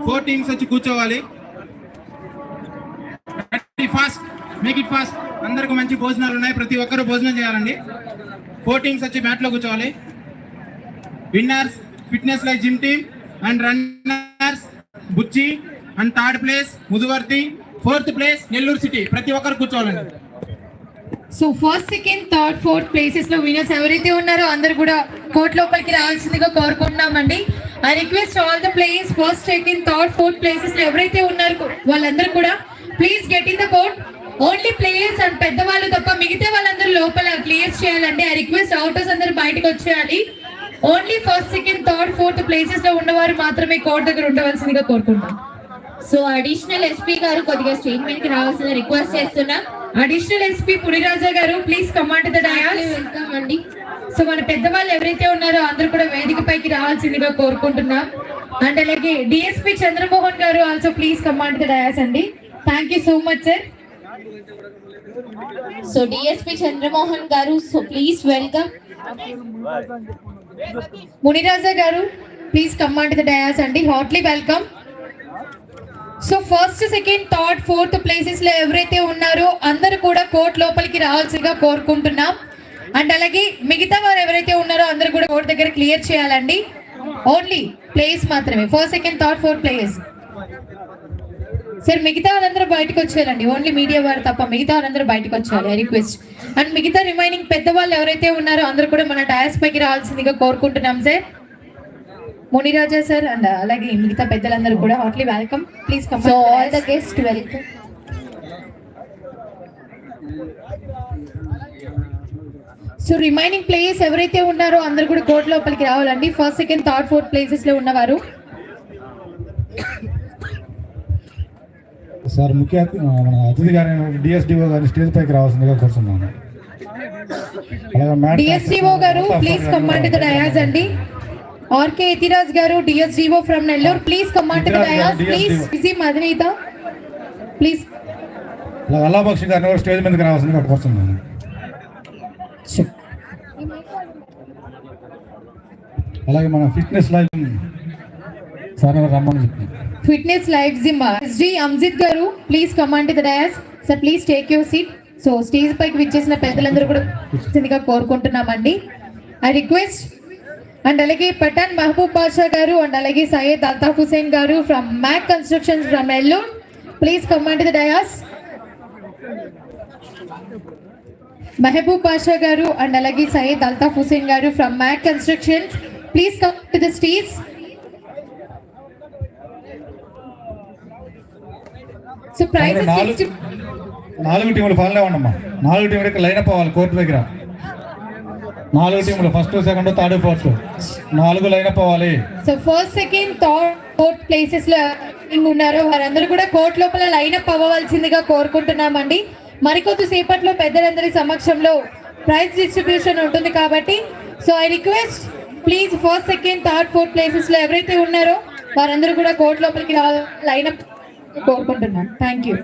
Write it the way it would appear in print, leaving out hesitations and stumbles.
4 teams వచ్చి కూర్చోవాలి. Fast, make it fast. అందరికి మంచి భోజనాలు ఉన్నాయి, ప్రతి ఒక్కరు భోజనం చేయాలండి. 4 టీమ్స్ వచ్చి మ్యాట్ లో కూర్చోవాలి. Winners fitness like gym team and runners Buchi and third place Muduvarthi, 4th place Nellore city. ప్రతి ఒక్కరు కూర్చోవాలండి. So first, second, third, 4th places లో విన్నర్స్ ఎవరైతే ఉన్నారో అందరు కూడా కోర్ట్ లోపలికి రావాల్సిందిగా కోరుకుంటున్నామండి. I request all the players first, second, third, 4th places లో ఎవరైతే ఉన్నారో వాళ్ళందరూ కూడా please get in the court. Only players and పెద్దవాళ్ళు తప్ప మిగతా వాళ్ళందరూ లోపల క్లియర్ చేయాలండి. ఐ రిక్వెస్ట్ అవుటర్స్ అందరూ బయటకు వచ్చేయాలి. Only first, second, third, 4th places లో ఉన్నవారు మాత్రమే కోర్ట్ దగ్గర ఉండవలసిందిగా కోరుకుంటాం. సో అడిషనల్ ఎస్పీ గారు కొద్దిగా స్టేజ్ మీదకి రావాల్సిన రిక్వెస్ట్ చేస్తున్నాం. అడిషనల్ ఎస్పీ పులిరాజా గారు please command the dais. Welcome అండి. సో మన పెద్దవాళ్ళు ఎవరైతే ఉన్నారో అందరూ కూడా వేదిక పైకి రావాల్సిందిగా కోరుకుంటున్నాం. అండ్ అలాగే డిఎస్పీ చంద్రమోహన్ గారు also please command the dais అండి. Thank you so much sir. So DSP Chandramohan గారు, సో ప్లీజ్ వెల్కమ్. మునిరాజా గారు ప్లీజ్ కమాండ్ ద డయాస్ అండి. Heartily welcome. So first, second, third, 4th places లో ఎవరైతే ఉన్నారో అందరూ కూడా కోర్ట్ లోపలికి రావాల్సిందిగా కోరుకుంటున్నాం. అండ్ అలాగే మిగతా వారు ఎవరైతే ఉన్నారో అందరూ కూడా కోర్ట్ దగ్గర క్లియర్ చేయాలండి. ఓన్లీ ప్లేస్ మాత్రమే, first, second, third, 4th players. Sir మిగతా వాళ్ళందరూ బయటకు వచ్చేయాలండి. ఓన్లీ మీడియా వారు తప్ప మిగతా వాళ్ళందరూ బయటకు వచ్చేయాలి. I request. అండ్ మిగతా రిమైనింగ్ పెద్దవాళ్ళు ఎవరైతే ఉన్నారో అందరూ కూడా మన డయాస్ పైకి రావాల్సిందిగా కోరుకుంటున్నాం సార్. మునిరాజా సార్ అండ్ అలాగే మిగతా పెద్దలందరూ కూడా hardly welcome. Please come. So all the guest welcome. So remaining players ఎవరైతే ఉన్నారో అందరూ కూడా కోర్ట్ లోపలికి రావాలండి. First, second, third, 4th places లో ఉన్నవారు. సార్ ముఖ్య మన అతిథి గారైన డిఎస్డిఓ గారి స్టేజ్ పైకి రావాల్సిందిగా కోరుతున్నాను. డిఎస్డిఓ గారు ప్లీజ్ కమాండ్ ద డయాస్ అండి. ఆర్కే ఎతిరాజ్ గారు DSDO from Nellore please command the dais. Please బిజీ మదనీత ప్లీజ్. అల్లాబక్షి గారిని కూడా స్టేజ్ మీదకి రావాల్సిందిగా కోరుతున్నాను. అలాగే మన ఫిట్నెస్ లైవ్ సార్ రమ్మని చెప్తున్నాను. Fitness live gym SG Anjith గారు please command the dais. Sir please take your seat. So stage పైకి విచ్చేసిన పెద్దలందరూ కూడా కోరుకుంటున్నామండి. I request. అండ్ అలాగే పఠాన్ మహబూబ్ బాషా గారు అండ్ అలాగే సయ్యద్ అల్తాఫ్ హుసేన్ గారు from Mac constructions from Nellore please command the dais. Mahaboob Basha గారు అండ్ అలాగే సయ్యద్ అల్తాఫ్ హుసేన్ గారు from Mac constructions please come to the stage. So prizes 4 టీములు ఫాలో అవ్వండమ్మా. 4 టీములు ఇక్కడ లైన్ అప్ అవ్వాలి కోర్టు దగ్గర. 4 టీములు first, second, third, 4th 4 line up అవ్వాలి. So first, second, third, 4th places లో ఉన్నారో వారందరూ కూడా కోర్ట్ లోపల లైన్ అప్ అవ్వవలసిందిగా కోరుకుంటున్నామండి. మరికొద్ది సేపట్లో పెద్దలందరి సమక్షంలో ప్రైజ్ డిస్ట్రిబ్యూషన్ ఉంటుంది కాబట్టి so I request please first, second, third, 4th places లో ఎవరైతే ఉన్నారో వారందరూ కూడా కోర్ట్ లోపలికి లైన్ అప్ కోరుకుంటున్నాను. Thank you.